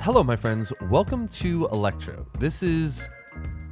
Hello, my friends. Welcome to Electro. This is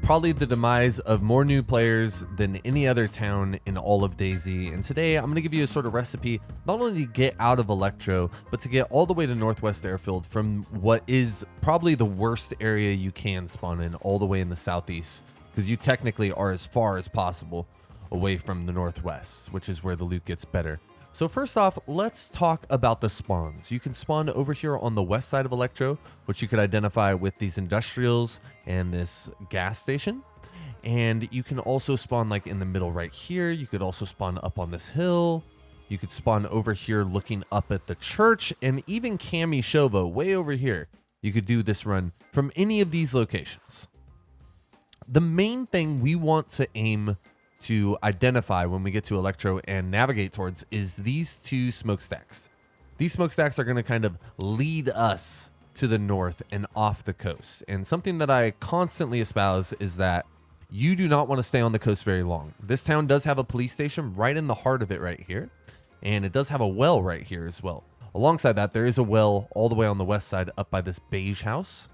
probably the demise of more new players than any other town in all of DayZ. And today I'm going to give you a sort of recipe, not only to get out of Electro, but to get all the way to Northwest Airfield from what is probably the worst area you can spawn in, all the way in the southeast, because you technically are as far as possible away from the northwest, which is where the loot gets better. So first off, let's talk about the spawns. You can spawn over here on the west side of Electro, which you could identify with these industrials and this gas station. And you can also spawn like in the middle right here. You could also spawn up on this hill. You could spawn over here looking up at the church, and even Kami Shovo way over here. You could do this run from any of these locations. The main thing we want to aim to identify when we get to Electro and navigate towards is these two smokestacks. These smokestacks are going to kind of lead us to the north and off the coast. And something that I constantly espouse is that you do not want to stay on the coast very long. This town does have a police station right in the heart of it right here. And it does have a well right here as well. Alongside that, there is a well all the way on the west side up by this beige house.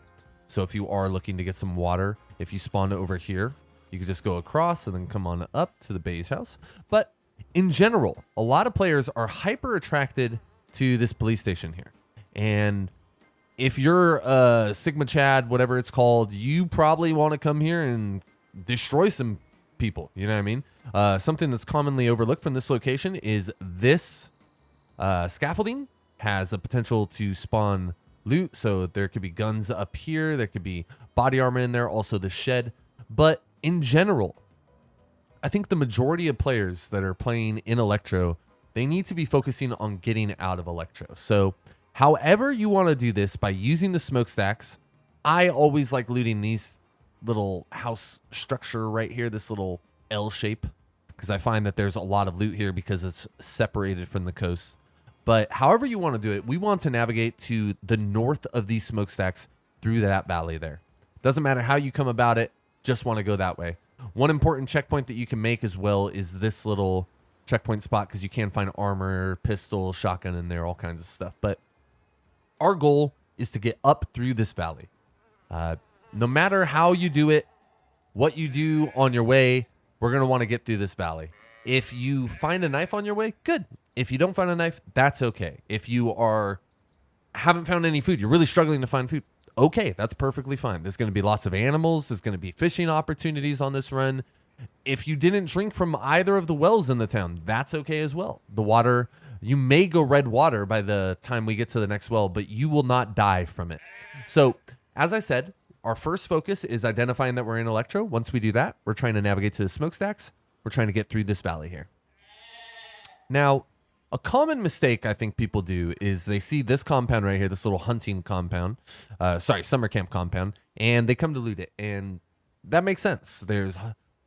So if you are looking to get some water, if you spawn over here, you can just go across and then come on up to the base house. But in general, a lot of players are hyper attracted to this police station here. And if you're a Sigma Chad, whatever it's called, you probably want to come here and destroy some people. You know what I mean? Something that's commonly overlooked from this location is this scaffolding has a potential to spawn loot. So there could be guns up here. There could be body armor in there. Also the shed. But in general, I think the majority of players that are playing in Electro, they need to be focusing on getting out of Electro. So however you want to do this by using the smokestacks, I always like looting these little house structure right here, this little L shape, because I find that there's a lot of loot here because it's separated from the coast. But however you want to do it, we want to navigate to the north of these smokestacks through that valley there. Doesn't matter how you come about it. Just want to go that way. One important checkpoint that you can make as well is this little checkpoint spot, because you can find armor, pistol, shotgun in there, all kinds of stuff. But our goal is to get up through this valley. No matter how you do it, what you do on your way, we're going to want to get through this valley. If you find a knife on your way, good. If you don't find a knife, that's okay. If you haven't found any food, you're really struggling to find food, okay, that's perfectly fine. There's going to be lots of animals. There's going to be fishing opportunities on this run. If you didn't drink from either of the wells in the town, that's okay as well. The water, you may go red water by the time we get to the next well, but you will not die from it. So, as I said, our first focus is identifying that we're in Electro. Once we do that, we're trying to navigate to the smokestacks. We're trying to get through this valley here. Now, a common mistake I think people do is they see this compound right here, this little hunting compound, summer camp compound, and they come to loot it. And that makes sense. There's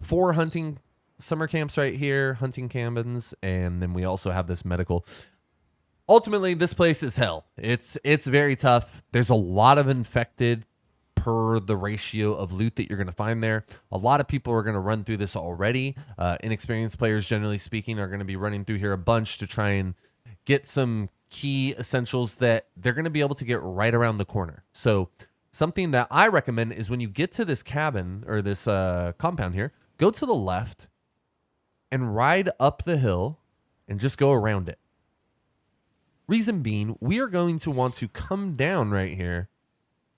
4 hunting summer camps right here, hunting cabins, and then we also have this medical. Ultimately, this place is hell. It's very tough. There's a lot of infected per the ratio of loot that you're going to find there. A lot of people are going to run through this already. Inexperienced players, generally speaking, are going to be running through here a bunch to try and get some key essentials that they're going to be able to get right around the corner. So something that I recommend is when you get to this cabin or this compound here, go to the left and ride up the hill and just go around it. Reason being, we are going to want to come down right here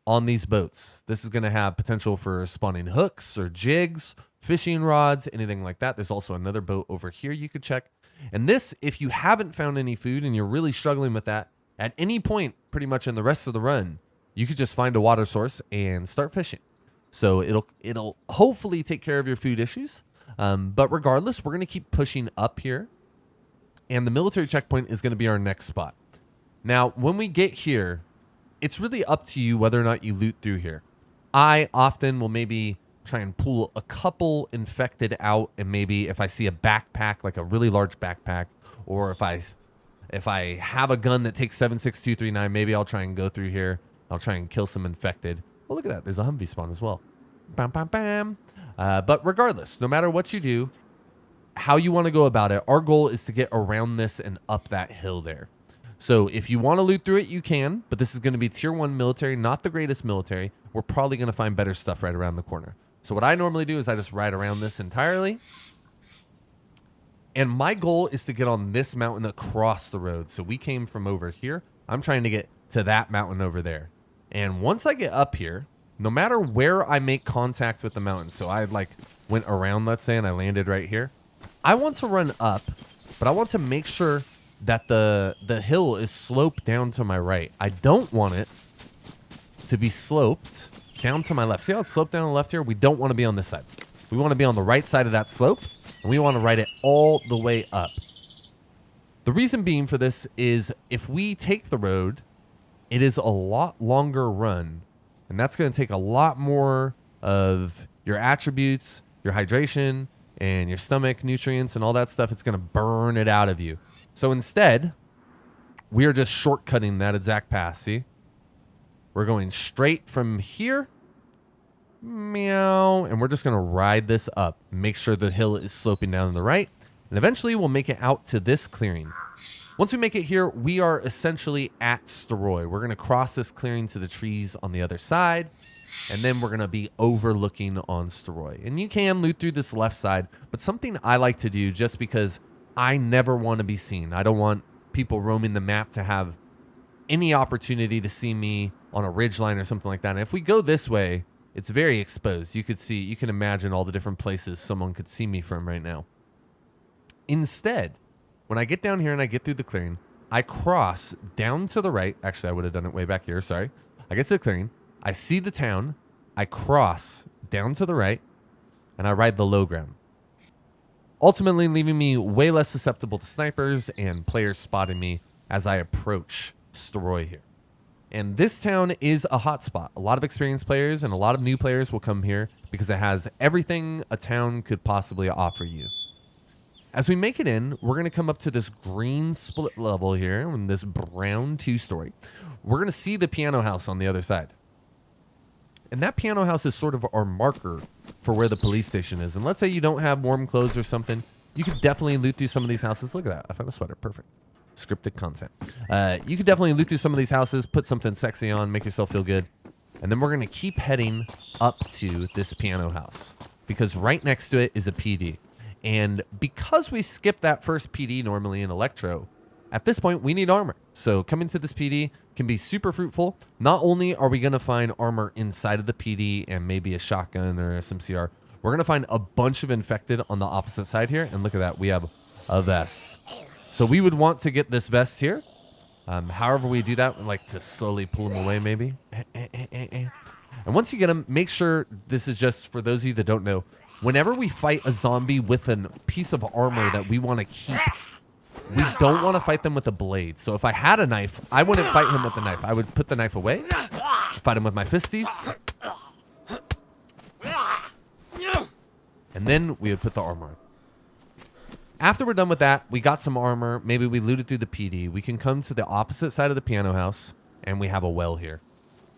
on these boats. This is going to have potential for spawning hooks or jigs, fishing rods, anything like that. There's also another boat over here you could check. And this, if you haven't found any food and you're really struggling with that, at any point pretty much in the rest of the run, you could just find a water source and start fishing. So it'll hopefully take care of your food issues. But regardless, we're going to keep pushing up here. And the military checkpoint is going to be our next spot. Now, when we get here, it's really up to you whether or not you loot through here. I often will maybe try and pull a couple infected out, and maybe if I see a backpack, like a really large backpack, or if I have a gun that takes 7.6239, maybe I'll try and go through here. I'll try and kill some infected. Well, look at that. There's a Humvee spawn as well. Bam, bam, bam. But regardless, no matter what you do, how you want to go about it, our goal is to get around this and up that hill there. So if you want to loot through it, you can, but this is going to be tier 1 military, not the greatest military. We're probably going to find better stuff right around the corner. So what I normally do is I just ride around this entirely. And my goal is to get on this mountain across the road. So we came from over here. I'm trying to get to that mountain over there. And once I get up here, no matter where I make contact with the mountain, so I like went around, let's say, and I landed right here. I want to run up, but I want to make sure that the hill is sloped down to my right. I don't want it to be sloped down to my left. See how it's sloped down to the left here? We don't want to be on this side. We want to be on the right side of that slope, and we want to ride it all the way up. The reason being for this is if we take the road, it is a lot longer run, and that's going to take a lot more of your attributes, your hydration, and your stomach nutrients and all that stuff. It's going to burn it out of you. So instead, we are just shortcutting that exact path, see? We're going straight from here, meow, and we're just going to ride this up. Make sure the hill is sloping down to the right, and eventually we'll make it out to this clearing. Once we make it here, we are essentially at Stary. We're going to cross this clearing to the trees on the other side, and then we're going to be overlooking on Stary. And you can loot through this left side, but something I like to do just because I never want to be seen. I don't want people roaming the map to have any opportunity to see me on a ridgeline or something like that. And if we go this way, it's very exposed. You can imagine all the different places someone could see me from right now. Instead, when I get down here and I get through the clearing, I cross down to the right. Actually, I would have done it way back here. Sorry. I get to the clearing. I see the town. I cross down to the right, and I ride the low ground, ultimately leaving me way less susceptible to snipers and players spotting me as I approach Stary here. And this town is a hotspot. A lot of experienced players and a lot of new players will come here because it has everything a town could possibly offer you. As we make it in, we're going to come up to this green split level here and this brown 2-story. We're going to see the piano house on the other side. And that piano house is sort of our marker for where the police station is. And let's say you don't have warm clothes or something. You could definitely loot through some of these houses. Look at that. I found a sweater. Perfect. Scripted content. You could definitely loot through some of these houses, put something sexy on, make yourself feel good. And then we're going to keep heading up to this piano house because right next to it is a PD. And because we skip that first PD normally in Electro, at this point, we need armor. So coming to this PD can be super fruitful. Not only are we going to find armor inside of the PD and maybe a shotgun or a SMCR, we're going to find a bunch of infected on the opposite side here. And look at that. We have a vest. So we would want to get this vest here. However we do that, we like to slowly pull them away maybe. And once you get them, make sure, this is just for those of you that don't know, whenever we fight a zombie with a piece of armor that we want to keep, we don't want to fight them with a blade. So if I had a knife, I wouldn't fight him with the knife. I would put the knife away, fight him with my fisties, and then we would put the armor on. After we're done with that, we got some armor. Maybe we looted through the PD. We can come to the opposite side of the piano house, and we have a well here.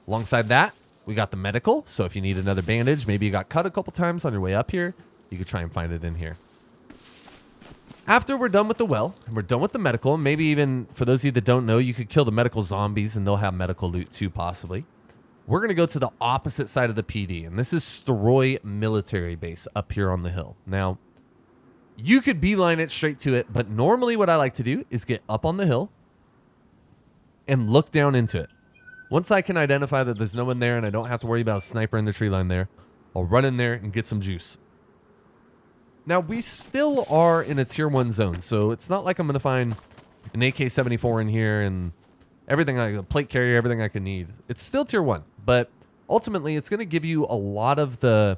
Alongside that, we got the medical. So if you need another bandage, maybe you got cut a couple times on your way up here, you could try and find it in here. After we're done with the well, and we're done with the medical, and maybe even for those of you that don't know, you could kill the medical zombies and they'll have medical loot too, possibly. We're going to go to the opposite side of the PD, and this is Stary military base up here on the hill. Now, you could beeline it straight to it, but normally what I like to do is get up on the hill and look down into it. Once I can identify that there's no one there and I don't have to worry about a sniper in the tree line there, I'll run in there and get some juice. Now, we still are in a tier 1 zone, so it's not like I'm going to find an AK-74 in here and everything, a plate carrier, everything I can need. It's still tier 1, but ultimately it's going to give you a lot of the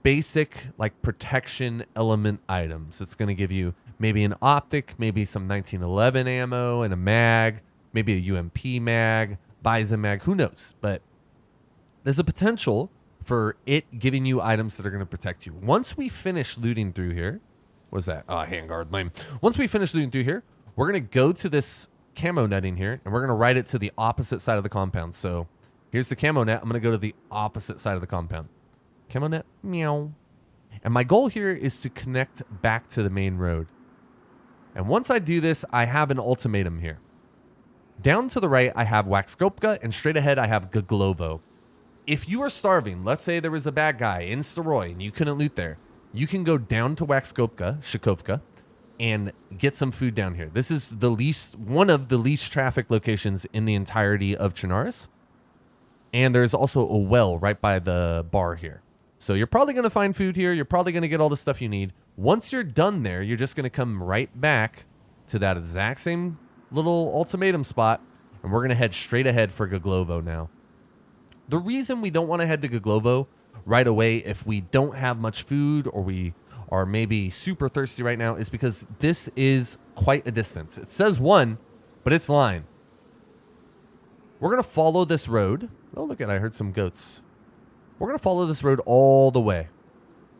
basic like protection element items. It's going to give you maybe an optic, maybe some 1911 ammo and a mag, maybe a UMP mag, Bison mag, who knows? But there's a potential for it giving you items that are going to protect you. Once we finish looting through here, what's that? Oh, handguard, lame. Once we finish looting through here, we're going to go to this camo netting here, and we're going to ride it to the opposite side of the compound. So here's the camo net. I'm going to go to the opposite side of the compound. Camo net, meow. And my goal here is to connect back to the main road. And once I do this, I have an ultimatum here. Down to the right, I have Waxkopka, and straight ahead, I have Gaglovo. If you are starving, let's say there was a bad guy in Staroy and you couldn't loot there, you can go down to Waxkopka, Shakovka, and get some food down here. This is one of the least traffic locations in the entirety of Chernarus. And there's also a well right by the bar here. So you're probably going to find food here. You're probably going to get all the stuff you need. Once you're done there, you're just going to come right back to that exact same little ultimatum spot. And we're going to head straight ahead for Gaglovo now. The reason we don't want to head to Gaglovo right away if we don't have much food or we are maybe super thirsty right now is because this is quite a distance. It says 1, but it's line. We're going to follow this road. Oh, look at I heard some goats. We're going to follow this road all the way.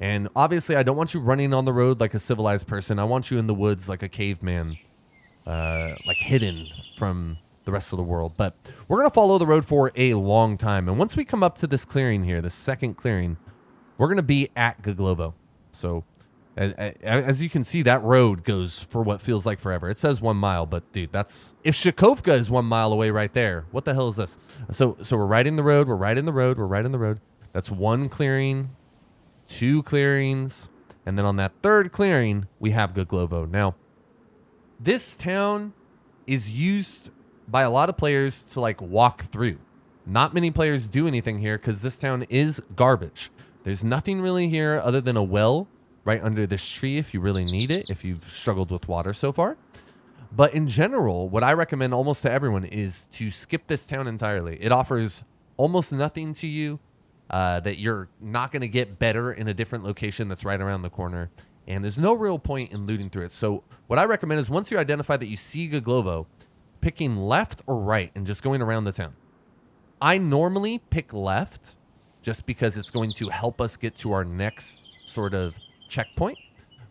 And obviously, I don't want you running on the road like a civilized person. I want you in the woods like a caveman, like hidden from the rest of the world. But we're going to follow the road for a long time. And once we come up to this clearing here, the second clearing, we're going to be at Gaglovo. So as you can see, that road goes for what feels like forever. It says 1 mile, but dude, that's if Shakovka is 1 mile away right there. What the hell is this? So we're riding the road. We're riding the road. We're riding the road. That's 1 clearing, 2 clearings, and then on that 3rd clearing, we have Gaglovo. Now, this town is used by a lot of players to like walk through. Not many players do anything here because this town is garbage. There's nothing really here other than a well right under this tree if you really need it, if you've struggled with water so far. But in general, what I recommend almost to everyone is to skip this town entirely. It offers almost nothing to you that you're not going to get better in a different location that's right around the corner. And there's no real point in looting through it. So what I recommend is once you identify that you see Gaglovo, picking left or right and just going around the town. I normally pick left just because it's going to help us get to our next sort of checkpoint.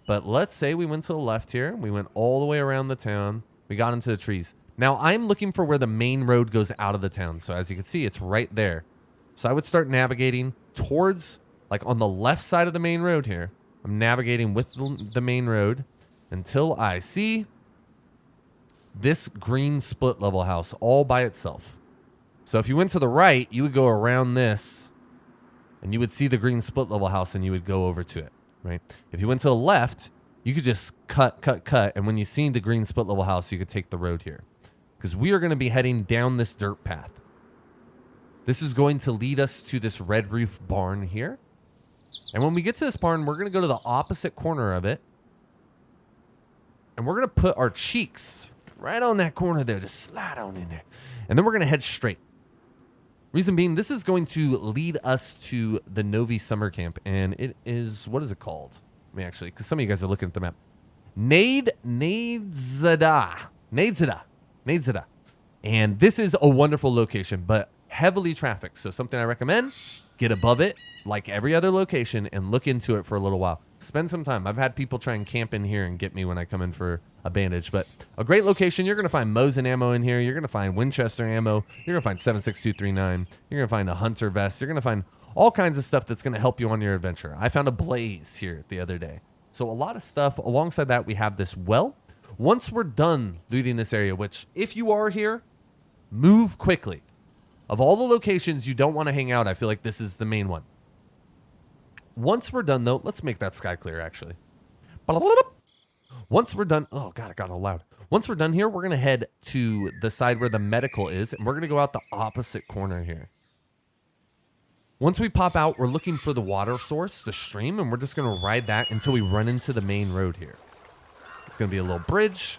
But let's say we went to the left here. We went all the way around the town. We got into the trees. Now I'm looking for where the main road goes out of the town. So as you can see, it's right there. So I would start navigating towards, like on the left side of the main road here. I'm navigating with the main road until I see this green split level house all by itself. So if you went to the right, you would go around this and you would see the green split level house and you would go over to it, right? If you went to the left, you could just cut. And when you see the green split level house, you could take the road here because we are going to be heading down this dirt path. This is going to lead us to this red roof barn here. And when we get to this barn, we're going to go to the opposite corner of it. And we're going to put our cheeks right on that corner there. Just slide on in there. And then we're going to head straight. Reason being, this is going to lead us to the Novy Summer Camp. And it is, what is it called? I mean, actually, because some of you guys are looking at the map. Nadezhda. And this is a wonderful location, but heavily trafficked. So something I recommend, get above it like every other location and look into it for a little while. Spend some time. I've had people try and camp in here and get me when I come in for a bandage, but a great location. You're going to find Mosin ammo in here. You're going to find Winchester ammo. You're going to find 7.6239. You're going to find a hunter vest. You're going to find all kinds of stuff that's going to help you on your adventure. I found a blaze here the other day. So a lot of stuff. Alongside that, we have this well. Once we're done looting this area, which if you are here, move quickly. Of all the locations you don't want to hang out, I feel like this is the main one. Once we're done, though, let's make that sky clear, actually. Once we're done, oh, God, it got all loud. Once we're done here, we're going to head to the side where the medical is, and we're going to go out the opposite corner here. Once we pop out, we're looking for the water source, the stream, and we're just going to ride that until we run into the main road here. It's going to be a little bridge.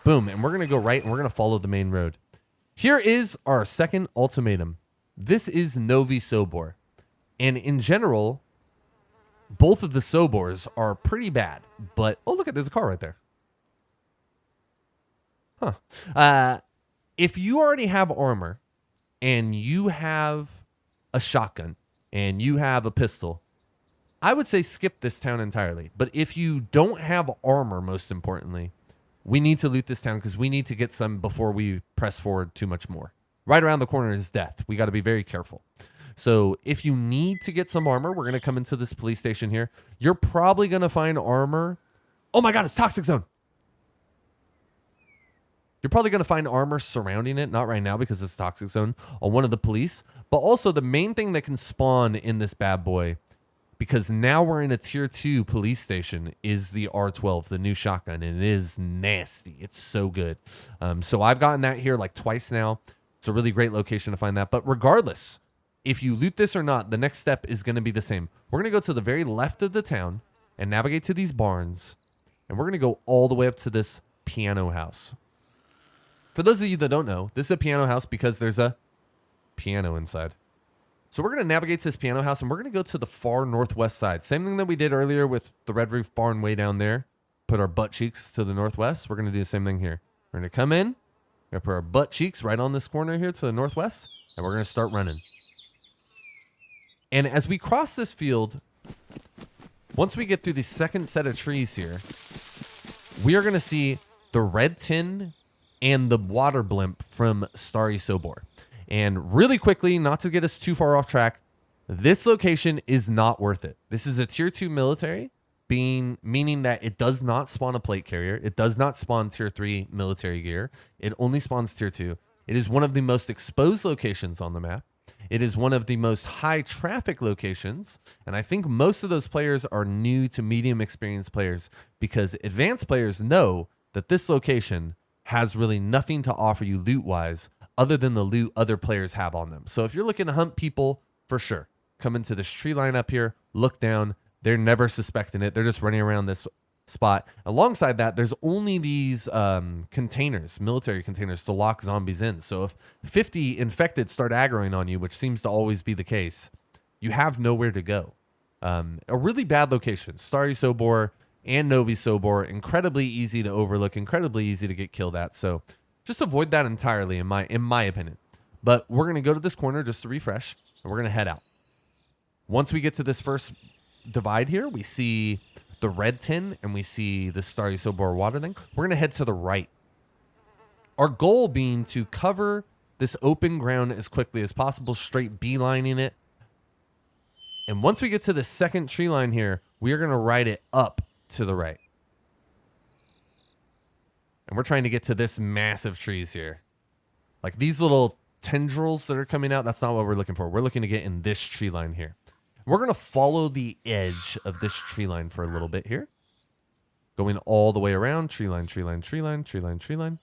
Boom, and we're going to go right, and we're going to follow the main road. Here is our second ultimatum. This is Novy Sobor. And in general, both of the Sobors are pretty bad. But, oh, look, there's a car right there. Huh. If you already have armor and you have a shotgun and you have a pistol, I would say skip this town entirely. But if you don't have armor, most importantly, we need to loot this town because we need to get some before we press forward too much more. Right around the corner is death. We got to be very careful. So if you need to get some armor, we're going to come into this police station here. You're probably going to find armor. Oh my God, it's Toxic Zone. You're probably going to find armor surrounding it, not right now because it's a toxic zone, on one of the police. But also the main thing that can spawn in this bad boy, because now we're in a tier 2 police station, is the R12, the new shotgun, and it is nasty. It's so good. So I've gotten that here like twice now. It's a really great location to find that. But regardless, if you loot this or not, the next step is going to be the same. We're going to go to the very left of the town and navigate to these barns. And we're going to go all the way up to this piano house. For those of you that don't know, this is a piano house because there's a piano inside. So we're going to navigate to this piano house, and we're going to go to the far northwest side. Same thing that we did earlier with the red roof barn way down there. Put our butt cheeks to the northwest. We're going to do the same thing here. We're going to come in. We're going to put our butt cheeks right on this corner here to the northwest, and we're going to start running. And as we cross this field, once we get through the second set of trees here, we are going to see the red tin and the water blimp from Stary Sobor. And really quickly, not to get us too far off track, this location is not worth it. This is a tier 2 military, meaning that it does not spawn a plate carrier. It does not spawn tier 3 military gear. It only spawns tier 2. It is one of the most exposed locations on the map. It is one of the most high traffic locations. And I think most of those players are new to medium experienced players, because advanced players know that this location has really nothing to offer you loot-wise other than the loot other players have on them. So if you're looking to hunt people, for sure, come into this tree line up here, look down. They're never suspecting it. They're just running around this spot. Alongside that, there's only these containers, military containers, to lock zombies in. So if 50 infected start aggroing on you, which seems to always be the case, you have nowhere to go. A really bad location. Stary Sobor and Novy Sobor, incredibly easy to overlook, incredibly easy to get killed at. So just avoid that entirely, in my opinion. But we're going to go to this corner just to refresh, and we're going to head out. Once we get to this first divide here, we see the red tin and we see the Stary Sobor water thing. We're going to head to the right. Our goal being to cover this open ground as quickly as possible, straight beelining it. And once we get to the second tree line here, we are going to ride it up to the right. And we're trying to get to this massive trees here. Like these little tendrils that are coming out, that's not what we're looking for. We're looking to get in this tree line here. We're going to follow the edge of this tree line for a little bit here. Going all the way around, tree line, tree line, tree line, tree line, tree line.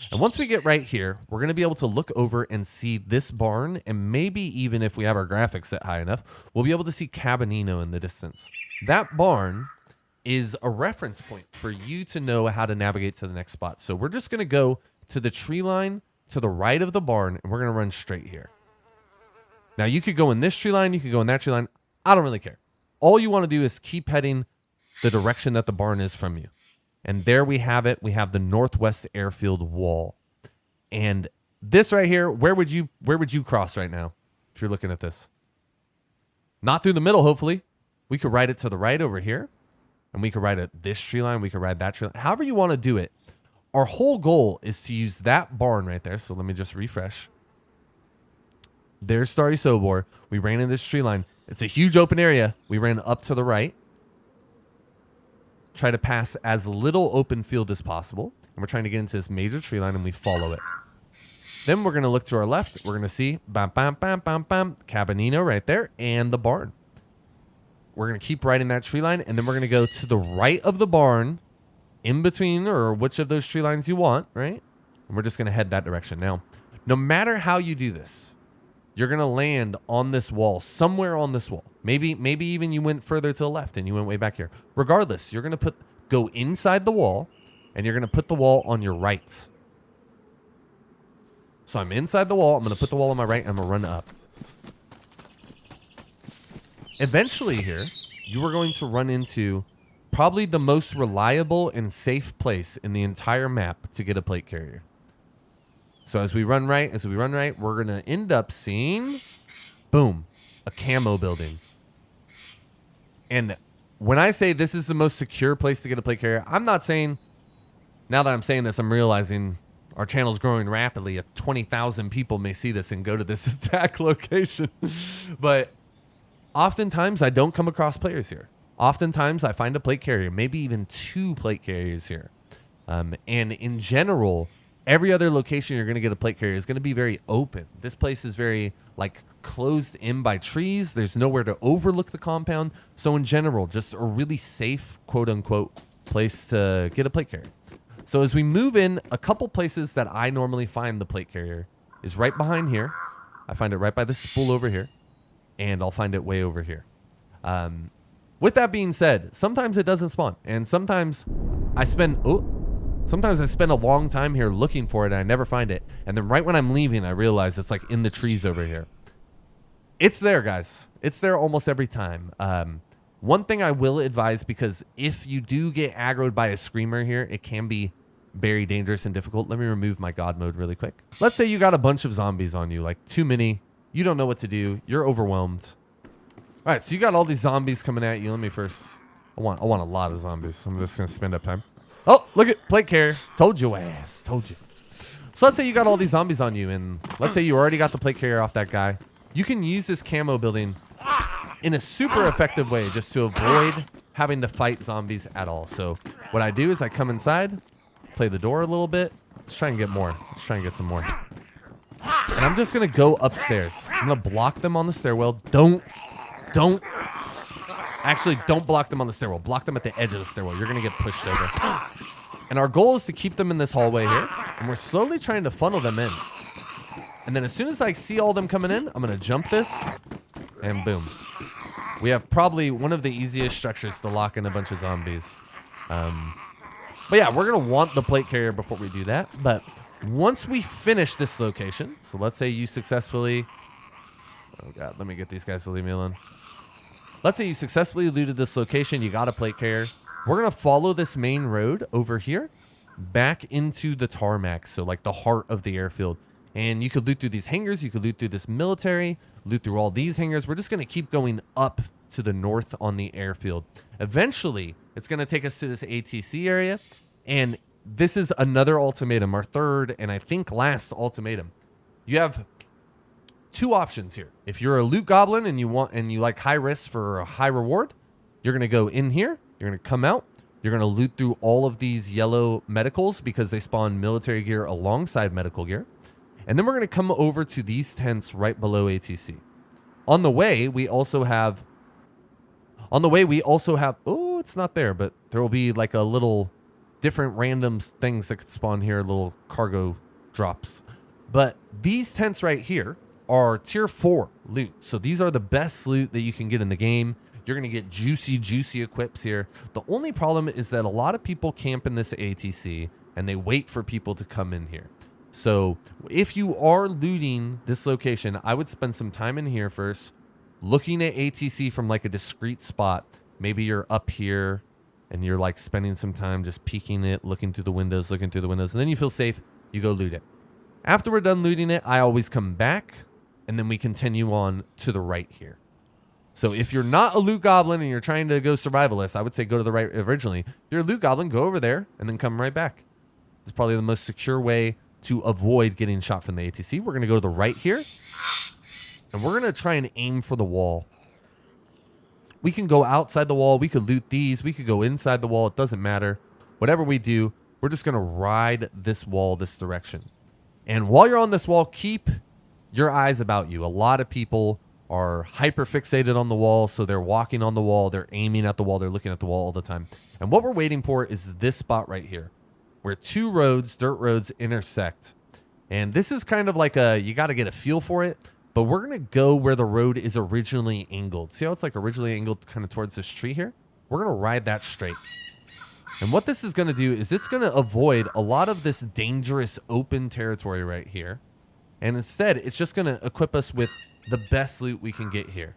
And once we get right here, we're going to be able to look over and see this barn. And maybe even if we have our graphics set high enough, we'll be able to see Cabinino in the distance. That barn is a reference point for you to know how to navigate to the next spot. So we're just going to go to the tree line to the right of the barn, and we're going to run straight here. Now, you could go in this tree line. You could go in that tree line. I don't really care. All you want to do is keep heading the direction that the barn is from you. And there we have it. We have the northwest airfield wall. And this right here, where would you cross right now if you're looking at this? Not through the middle, hopefully. We could ride it to the right over here. And we could ride it this tree line. We could ride that tree line. However you want to do it. Our whole goal is to use that barn right there. So let me just refresh. There's Stary Sobor. We ran in this tree line. It's a huge open area. We ran up to the right. Try to pass as little open field as possible. And we're trying to get into this major tree line, and we follow it. Then we're going to look to our left. We're going to see bam, bam, bam, bam, bam, Cabinino right there and the barn. We're going to keep riding that tree line, and then we're going to go to the right of the barn, in between or which of those tree lines you want, right? And we're just going to head that direction. Now, no matter how you do this, you're going to land on this wall, somewhere on this wall. Maybe even you went further to the left and you went way back here. Regardless, you're going to go inside the wall, and you're going to put the wall on your right. So I'm inside the wall. I'm going to put the wall on my right, and I'm going to run up. Eventually here, you are going to run into probably the most reliable and safe place in the entire map to get a plate carrier. So as we run right, we're going to end up seeing, boom, a camo building. And when I say this is the most secure place to get a plate carrier, I'm not saying, now that I'm saying this, I'm realizing our channel's growing rapidly. 20,000 people may see this and go to this attack location. But oftentimes I don't come across players here. Oftentimes I find a plate carrier, maybe even 2 plate carriers here. And in general, Every other location you're going to get a plate carrier is going to be very open. This place is very like closed in by trees. There's nowhere to overlook the compound. So in general, just a really safe, quote unquote, place to get a plate carrier. So as we move in, a couple places that I normally find the plate carrier is right behind here. I find it right by the spool over here, and I'll find it way over here. With that being said, sometimes it doesn't spawn, and sometimes I spend a long time here looking for it and I never find it. And then right when I'm leaving, I realize it's like in the trees over here. It's there, guys. It's there almost every time. One thing I will advise, because if you do get aggroed by a screamer here, it can be very dangerous and difficult. Let me remove my God mode really quick. Let's say you got a bunch of zombies on you, like too many. You don't know what to do. You're overwhelmed. All right, so you got all these zombies coming at you. Let me first, I want a lot of zombies. So I'm just gonna spend up time. Oh, look at plate carrier. Told you ass. Told you. So let's say you got all these zombies on you, and let's say you already got the plate carrier off that guy. You can use this camo building in a super effective way just to avoid having to fight zombies at all. So what I do is I come inside, play the door a little bit. Let's try and get more. Let's try and get some more. And I'm just going to go upstairs. I'm going to block them on the stairwell. Don't block them on the stairwell. Block them at the edge of the stairwell. You're going to get pushed over. And our goal is to keep them in this hallway here. And we're slowly trying to funnel them in. And then as soon as I see all them coming in, I'm going to jump this. And boom. We have probably one of the easiest structures to lock in a bunch of zombies. But yeah, we're going to want the plate carrier before we do that. But once we finish this location, so let's say you successfully... Oh God, let me get these guys to leave me alone. Let's say you successfully looted this location, you got a plate carrier. We're going to follow this main road over here back into the tarmac, so like the heart of the airfield. And you could loot through these hangars, you could loot through this military, loot through all these hangars. We're just going to keep going up to the north on the airfield. Eventually, it's going to take us to this ATC area, and this is another ultimatum, our third and I think last ultimatum. You have two options here. If you're a loot goblin and you like high risk for a high reward, you're going to go in here, you're going to come out, you're going to loot through all of these yellow medicals because they spawn military gear alongside medical gear. And then we're going to come over to these tents right below ATC. On the way, we also have, oh, it's not there, but there will be like a little different random things that could spawn here, little cargo drops. But these tents right here are tier 4 loot. So these are the best loot that you can get in the game. You're going to get juicy equips here. The only problem is that a lot of people camp in this ATC and they wait for people to come in here. So if you are looting this location, I would spend some time in here first, looking at ATC from like a discrete spot. Maybe you're up here and you're like spending some time just peeking it, looking through the windows, and then you feel safe, you go loot it. After we're done looting it, I always come back and then we continue on to the right here. So if you're not a loot goblin and you're trying to go survivalist, I would say go to the right originally. If you're a loot goblin, go over there and then come right back. It's probably the most secure way to avoid getting shot from the ATC. We're going to go to the right here and we're going to try and aim for the wall. We can go outside the wall. We could loot these. We could go inside the wall. It doesn't matter. Whatever we do, we're just going to ride this wall this direction. And while you're on this wall, keep your eyes about you. A lot of people are hyper fixated on the wall. So they're walking on the wall. They're aiming at the wall. They're looking at the wall all the time. And what we're waiting for is this spot right here where two roads, dirt roads, intersect. And this is kind of like you got to get a feel for it. But we're going to go where the road is originally angled. See how it's like originally angled kind of towards this tree here? We're going to ride that straight. And what this is going to do is it's going to avoid a lot of this dangerous open territory right here. And instead, it's just going to equip us with the best loot we can get here.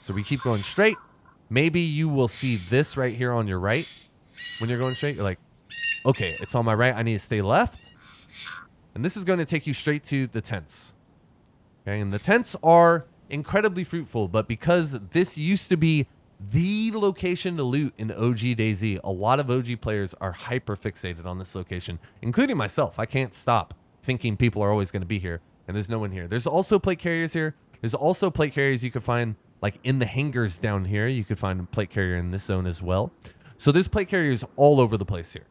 So we keep going straight. Maybe you will see this right here on your right. When you're going straight, you're like, okay, it's on my right. I need to stay left. And this is going to take you straight to the tents. Okay, and the tents are incredibly fruitful, but because this used to be the location to loot in OG DayZ, a lot of OG players are hyper fixated on this location, including myself. I can't stop thinking people are always going to be here, and there's no one here. There's also plate carriers here. There's also plate carriers you could find like in the hangars down here. You could find a plate carrier in this zone as well. So there's plate carriers all over the place here.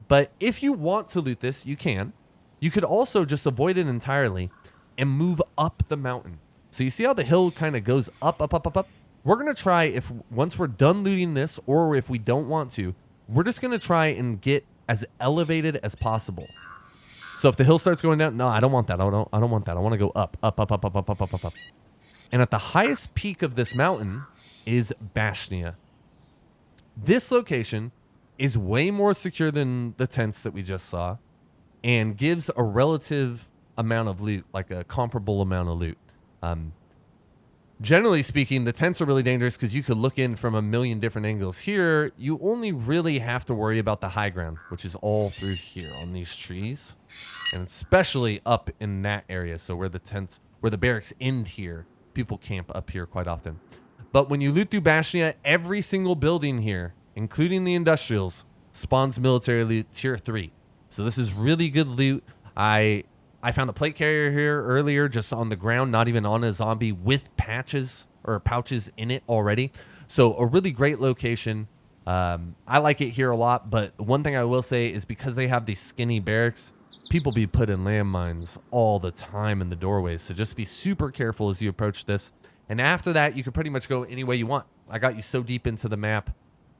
But if you want to loot this, you can. You could also just avoid it entirely and move up the mountain. So you see how the hill kind of goes up, up, up, up, up? We're going to try, if once we're done looting this, or if we don't want to, we're just going to try and get as elevated as possible. So if the hill starts going down, no, I don't want that. I don't want that. I want to go up, up, up, up, up, up, up, up, up, up. And at the highest peak of this mountain is Bashnia. This location is way more secure than the tents that we just saw and gives a relative amount of loot, like a comparable amount of loot. Generally speaking, the tents are really dangerous because you could look in from a million different angles. Here, you only really have to worry about the high ground, which is all through here on these trees, and especially up in that area. So where the barracks end here, people camp up here quite often. But when you loot through Bashnia, every single building here, including the industrials, spawns military loot tier 3. So this is really good loot. I found a plate carrier here earlier just on the ground, not even on a zombie, with pouches in it already. So a really great location. I like it here a lot, but one thing I will say is because they have these skinny barracks, people be putting landmines all the time in the doorways. So just be super careful as you approach this. And after that, you can pretty much go any way you want. I got you so deep into the map.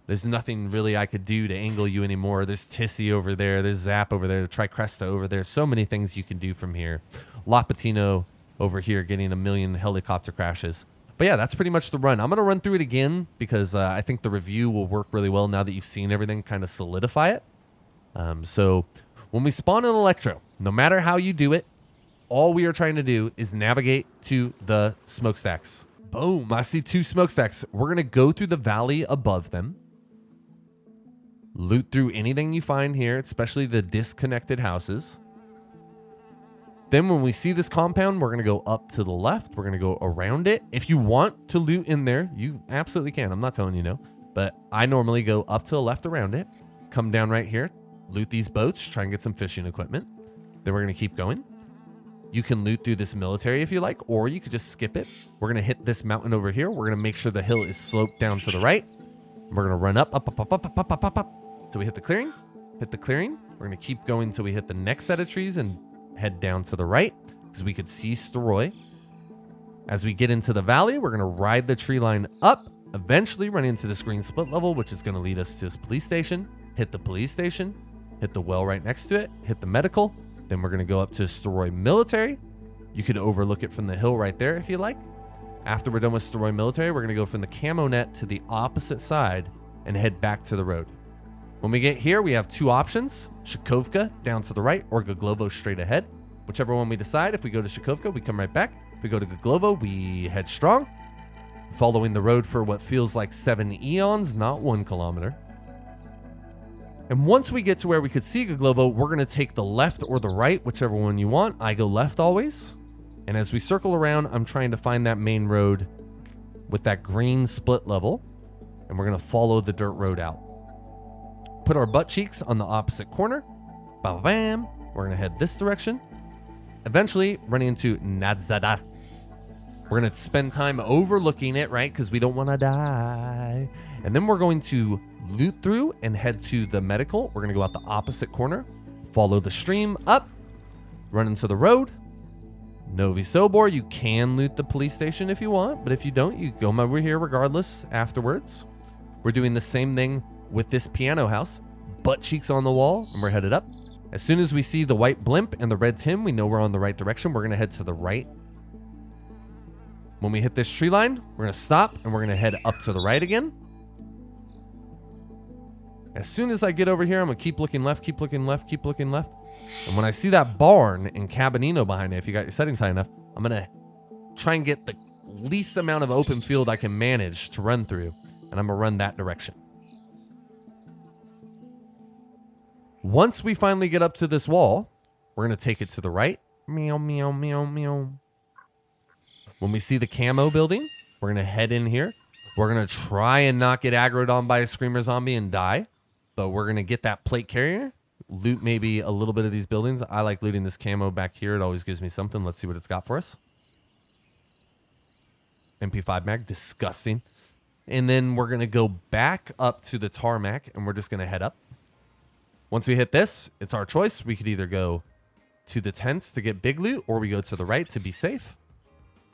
There's nothing really I could do to angle you anymore. There's Tissy over there. There's Zap over there. Tricresta over there. So many things you can do from here. Lapatino over here getting a million helicopter crashes. But yeah, that's pretty much the run. I'm going to run through it again because I think the review will work really well now that you've seen everything, kind of solidify it. So when we spawn in Electro, no matter how you do it, all we are trying to do is navigate to the smokestacks. Boom, I see 2 smokestacks. We're going to go through the valley above them. Loot through anything you find here, especially the disconnected houses. Then when we see this compound, we're going to go up to the left. We're going to go around it. If you want to loot in there, you absolutely can. I'm not telling you no. But I normally go up to the left around it. Come down right here. Loot these boats. Try and get some fishing equipment. Then we're going to keep going. You can loot through this military if you like, or you could just skip it. We're going to hit this mountain over here. We're going to make sure the hill is sloped down to the right. We're going to run up, up, up, up, up, up, up, up, up, up. So we hit the clearing. Hit the clearing. We're going to keep going until we hit the next set of trees and head down to the right because we could see Stary. As we get into the valley, we're going to ride the tree line up, eventually run into this green split level, which is going to lead us to this police station. Hit the police station. Hit the well right next to it. Hit the medical. Then we're going to go up to Stary Military. You could overlook it from the hill right there if you like. After we're done with Stary Military, we're going to go from the camo net to the opposite side and head back to the road. When we get here, we have 2 options. Shakovka down to the right or Goglovo straight ahead. Whichever one we decide. If we go to Shakovka, we come right back. If we go to Goglovo, we head strong. Following the road for what feels like 7 eons, not 1 kilometer. And once we get to where we could see Goglovo, we're going to take the left or the right, whichever one you want. I go left always. And as we circle around, I'm trying to find that main road with that green split level. And we're going to follow the dirt road out. Put our butt cheeks on the opposite corner. Bam. We're going to head this direction. Eventually running into Nadezhda. We're going to spend time overlooking it, right? Because we don't want to die. And then we're going to loot through and head to the medical. We're going to go out the opposite corner. Follow the stream up. Run into the road. Novy Sobor, you can loot the police station if you want. But if you don't, you go over here regardless afterwards. We're doing the same thing with this piano house. Butt cheeks on the wall, and we're headed up. As soon as we see the white blimp and the red Tim, we know we're on the right direction. We're going to head to the right. When we hit this tree line, we're going to stop, and we're going to head up to the right again. As soon as I get over here, I'm going to keep looking left, keep looking left, keep looking left. And when I see that barn and Cabinino behind it, if you got your settings high enough, I'm going to try and get the least amount of open field I can manage to run through. And I'm going to run that direction. Once we finally get up to this wall, we're going to take it to the right. Meow, meow, meow, meow. When we see the camo building, we're going to head in here. We're going to try and not get aggroed on by a screamer zombie and die. But we're going to get that plate carrier. Loot maybe a little bit of these buildings. I like looting this camo back here. It always gives me something. Let's see what it's got for us. MP5 mag. Disgusting. And then we're going to go back up to the tarmac, and we're just going to head up. Once we hit this, it's our choice. We could either go to the tents to get big loot, or we go to the right to be safe.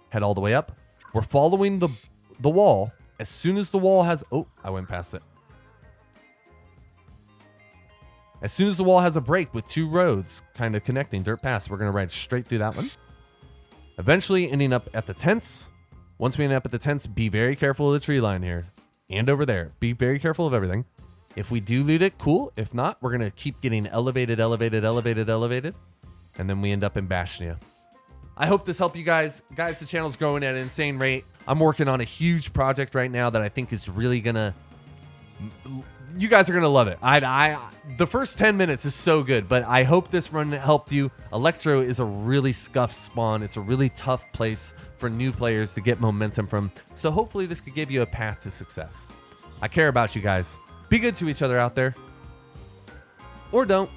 Head all the way up. We're following the wall. As soon as the wall has... Oh, I went past it. As soon as the wall has a break with 2 roads kind of connecting, dirt paths, we're going to ride straight through that one. Eventually ending up at the tents. Once we end up at the tents, be very careful of the tree line here. And over there. Be very careful of everything. If we do loot it, cool. If not, we're going to keep getting elevated. And then we end up in Bashnia. I hope this helped you guys. Guys, the channel's growing at an insane rate. I'm working on a huge project right now that I think is really going to... You guys are going to love it. The first 10 minutes is so good, but I hope this run helped you. Electro is a really scuffed spawn. It's a really tough place for new players to get momentum from. So hopefully this could give you a path to success. I care about you guys. Be good to each other out there. Or don't.